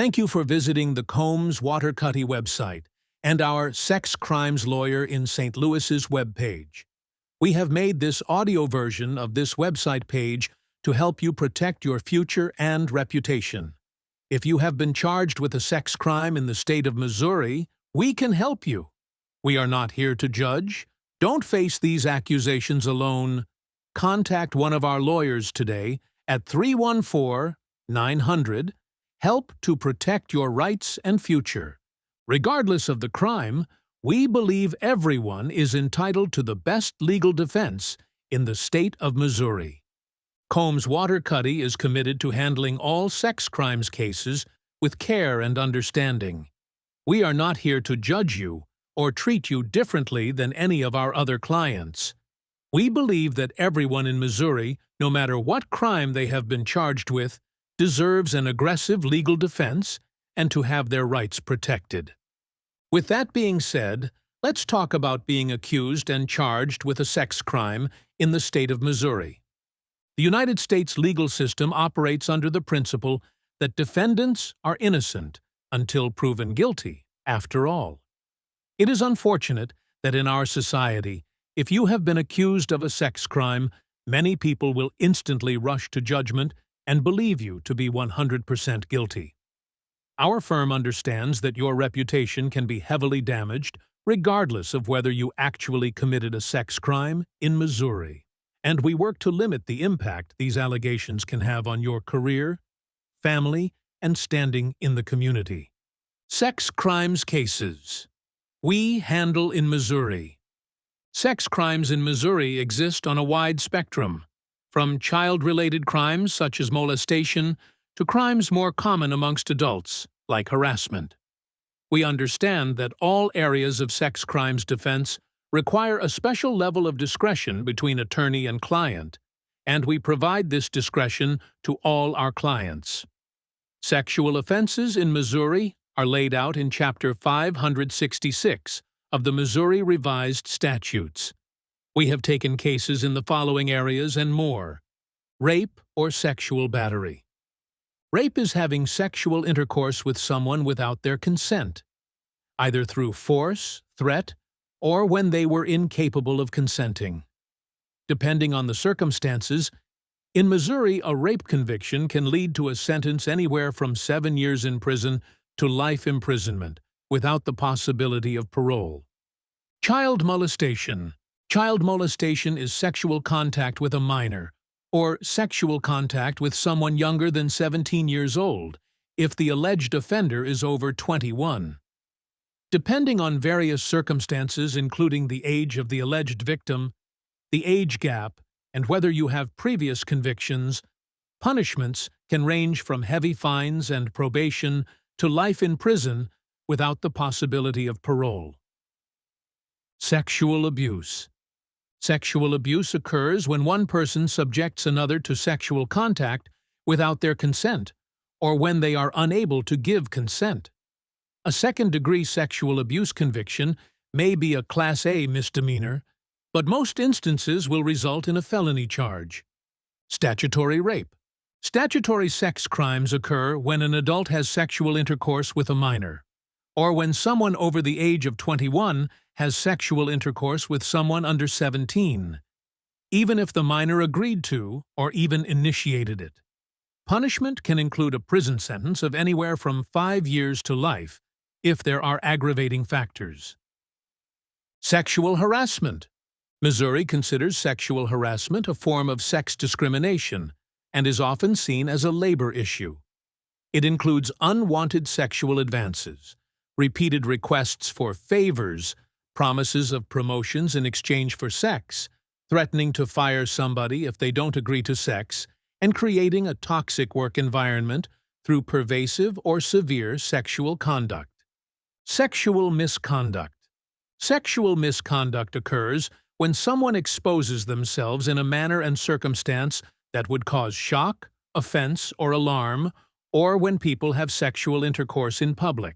Thank you for visiting the Combs Waterkotte website and our Sex Crimes Lawyer in St. Louis's webpage. We have made this audio version of this website page to help you protect your future and reputation. If you have been charged with a sex crime in the state of Missouri, we can help you. We are not here to judge. Don't face these accusations alone. Contact one of our lawyers today at 314-900 Help to protect your rights and future. Regardless of the crime, we believe everyone is entitled to the best legal defense in the state of Missouri. Combs Waterkotte is committed to handling all sex crimes cases with care and understanding. We are not here to judge you or treat you differently than any of our other clients. We believe that everyone in Missouri, no matter what crime they have been charged with, deserves an aggressive legal defense and to have their rights protected. With that being said, let's talk about being accused and charged with a sex crime in the state of Missouri. The United States legal system operates under the principle that defendants are innocent until proven guilty, after all. It is unfortunate that in our society, if you have been accused of a sex crime, many people will instantly rush to judgment and believe you to be 100% guilty. Our firm understands that your reputation can be heavily damaged regardless of whether you actually committed a sex crime in Missouri, and we work to limit the impact these allegations can have on your career, family, and standing in the community. Sex crimes cases we handle in Missouri. Sex crimes in Missouri exist on a wide spectrum, from child-related crimes such as molestation to crimes more common amongst adults, like harassment. We understand that all areas of sex crimes defense require a special level of discretion between attorney and client, and we provide this discretion to all our clients. Sexual offenses in Missouri are laid out in Chapter 566 of the Missouri Revised Statutes. We have taken cases in the following areas and more. Rape or sexual battery. Rape is having sexual intercourse with someone without their consent, either through force, threat, or when they were incapable of consenting. Depending on the circumstances, in Missouri, a rape conviction can lead to a sentence anywhere from 7 years in prison to life imprisonment, without the possibility of parole. Child molestation. Child molestation is sexual contact with a minor, or sexual contact with someone younger than 17 years old, if the alleged offender is over 21. Depending on various circumstances including the age of the alleged victim, the age gap, and whether you have previous convictions, punishments can range from heavy fines and probation to life in prison without the possibility of parole. Sexual abuse. Sexual abuse occurs when one person subjects another to sexual contact without their consent, or when they are unable to give consent. A second-degree sexual abuse conviction may be a Class A misdemeanor, but most instances will result in a felony charge. Statutory rape. Statutory sex crimes occur when an adult has sexual intercourse with a minor, or when someone over the age of 21 has sexual intercourse with someone under 17, even if the minor agreed to or even initiated it. Punishment can include a prison sentence of anywhere from 5 years to life, if there are aggravating factors. Sexual harassment. Missouri considers sexual harassment a form of sex discrimination and is often seen as a labor issue. It includes unwanted sexual advances, repeated requests for favors, promises of promotions in exchange for sex, threatening to fire somebody if they don't agree to sex, and creating a toxic work environment through pervasive or severe sexual conduct. Sexual misconduct. Sexual misconduct occurs when someone exposes themselves in a manner and circumstance that would cause shock, offense, or alarm, or when people have sexual intercourse in public.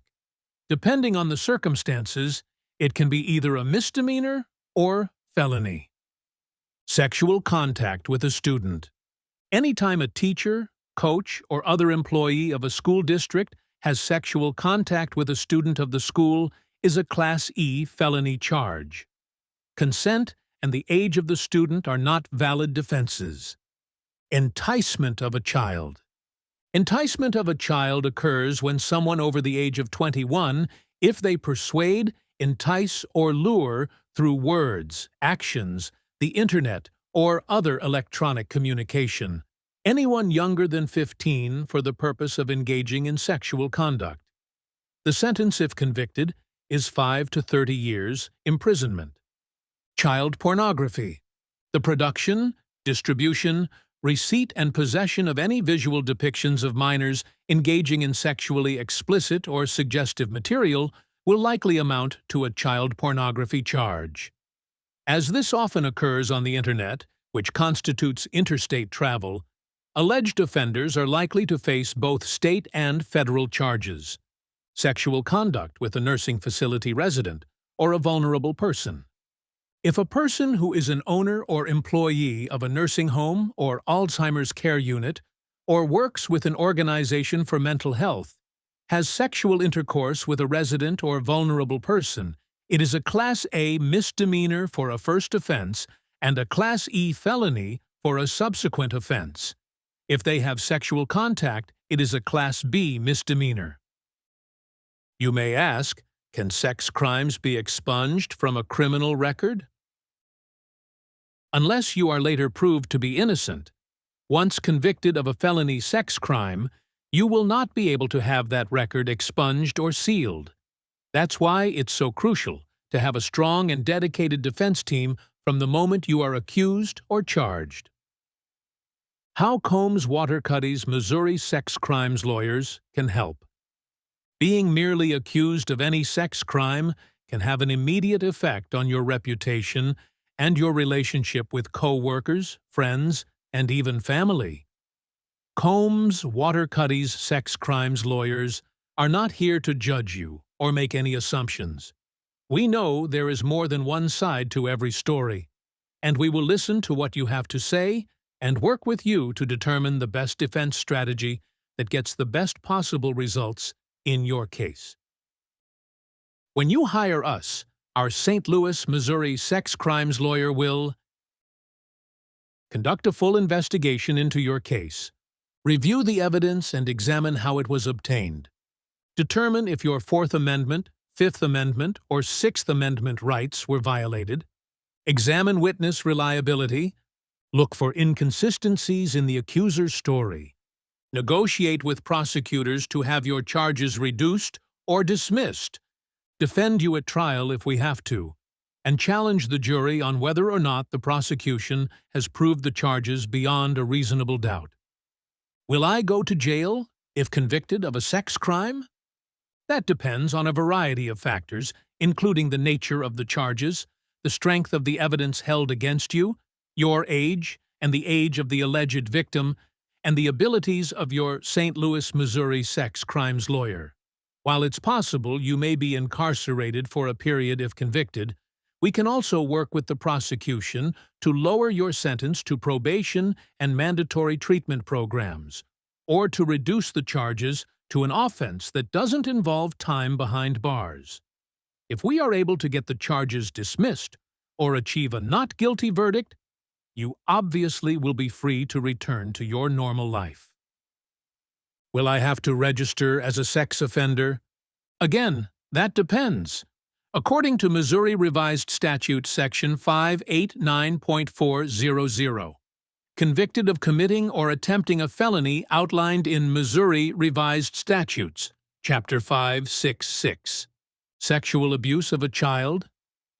Depending on the circumstances, it can be either a misdemeanor or felony. Sexual contact with a student. Anytime a teacher, coach, or other employee of a school district has sexual contact with a student of the school is a Class E felony charge. Consent and the age of the student are not valid defenses. Enticement of a child. Enticement of a child occurs when someone over the age of 21, if they persuade, entice, or lure through words, actions, the internet, or other electronic communication, anyone younger than 15 for the purpose of engaging in sexual conduct. The sentence, if convicted, is 5 to 30 years imprisonment. Child pornography. The production, distribution, receipt and possession of any visual depictions of minors engaging in sexually explicit or suggestive material will likely amount to a child pornography charge. As this often occurs on the Internet, which constitutes interstate travel, alleged offenders are likely to face both state and federal charges. Sexual conduct with a nursing facility resident or a vulnerable person. If a person who is an owner or employee of a nursing home or Alzheimer's care unit or works with an organization for mental health has sexual intercourse with a resident or vulnerable person, it is a Class A misdemeanor for a first offense and a Class E felony for a subsequent offense. If they have sexual contact, it is a Class B misdemeanor. You may ask, can sex crimes be expunged from a criminal record? Unless you are later proved to be innocent, once convicted of a felony sex crime, you will not be able to have that record expunged or sealed. That's why it's so crucial to have a strong and dedicated defense team from the moment you are accused or charged. How Combs Waterkotte's Missouri sex crimes lawyers can help. Being merely accused of any sex crime can have an immediate effect on your reputation and your relationship with co-workers, friends, and even family. Combs Waterkotte's sex crimes lawyers are not here to judge you or make any assumptions. We know there is more than one side to every story, and we will listen to what you have to say and work with you to determine the best defense strategy that gets the best possible results in your case. When you hire us, our St. Louis, Missouri sex crimes lawyer will conduct a full investigation into your case, review the evidence and examine how it was obtained, determine if your Fourth Amendment, Fifth Amendment, or Sixth Amendment rights were violated, examine witness reliability, look for inconsistencies in the accuser's story, negotiate with prosecutors to have your charges reduced or dismissed, defend you at trial if we have to, and challenge the jury on whether or not the prosecution has proved the charges beyond a reasonable doubt. Will I go to jail if convicted of a sex crime? That depends on a variety of factors, including the nature of the charges, the strength of the evidence held against you, your age and the age of the alleged victim, and the abilities of your St. Louis, Missouri sex crimes lawyer. While it's possible you may be incarcerated for a period if convicted, we can also work with the prosecution to lower your sentence to probation and mandatory treatment programs, or to reduce the charges to an offense that doesn't involve time behind bars. If we are able to get the charges dismissed or achieve a not guilty verdict, you obviously will be free to return to your normal life. Will I have to register as a sex offender? Again, that depends. According to Missouri Revised Statute Section 589.400, convicted of committing or attempting a felony outlined in Missouri Revised Statutes, Chapter 566, sexual abuse of a child,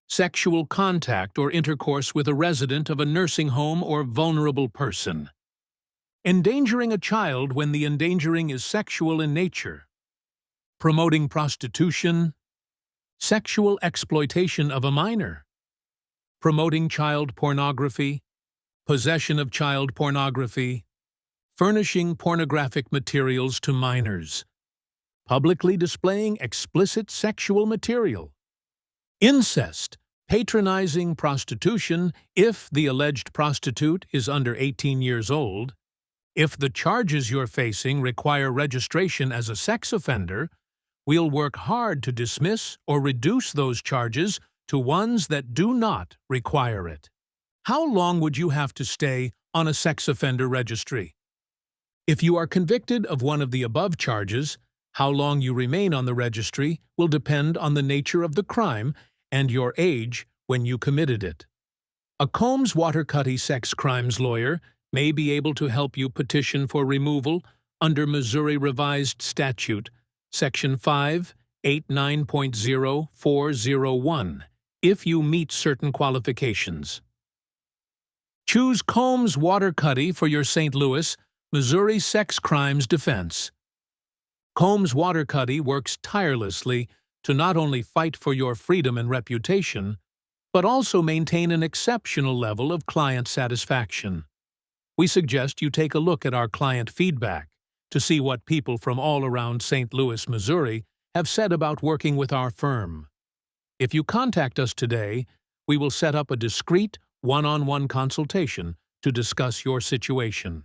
sexual contact or intercourse with a resident of a nursing home or vulnerable person, endangering a child when the endangering is sexual in nature, promoting prostitution, sexual exploitation of a minor, promoting child pornography, possession of child pornography, furnishing pornographic materials to minors, publicly displaying explicit sexual material, incest, patronizing prostitution if the alleged prostitute is under 18 years old, If the charges you're facing require registration as a sex offender, we'll work hard to dismiss or reduce those charges to ones that do not require it. How long would you have to stay on a sex offender registry? If you are convicted of one of the above charges, how long you remain on the registry will depend on the nature of the crime and your age when you committed it. A Combs Waterkotte sex crimes lawyer may be able to help you petition for removal under Missouri Revised Statute, Section 589.0401, if you meet certain qualifications. Choose Combs Waterkotte for your St. Louis, Missouri sex crimes defense. Combs Waterkotte works tirelessly to not only fight for your freedom and reputation, but also maintain an exceptional level of client satisfaction. We suggest you take a look at our client feedback to see what people from all around St. Louis, Missouri have said about working with our firm. If you contact us today, we will set up a discreet, one-on-one consultation to discuss your situation.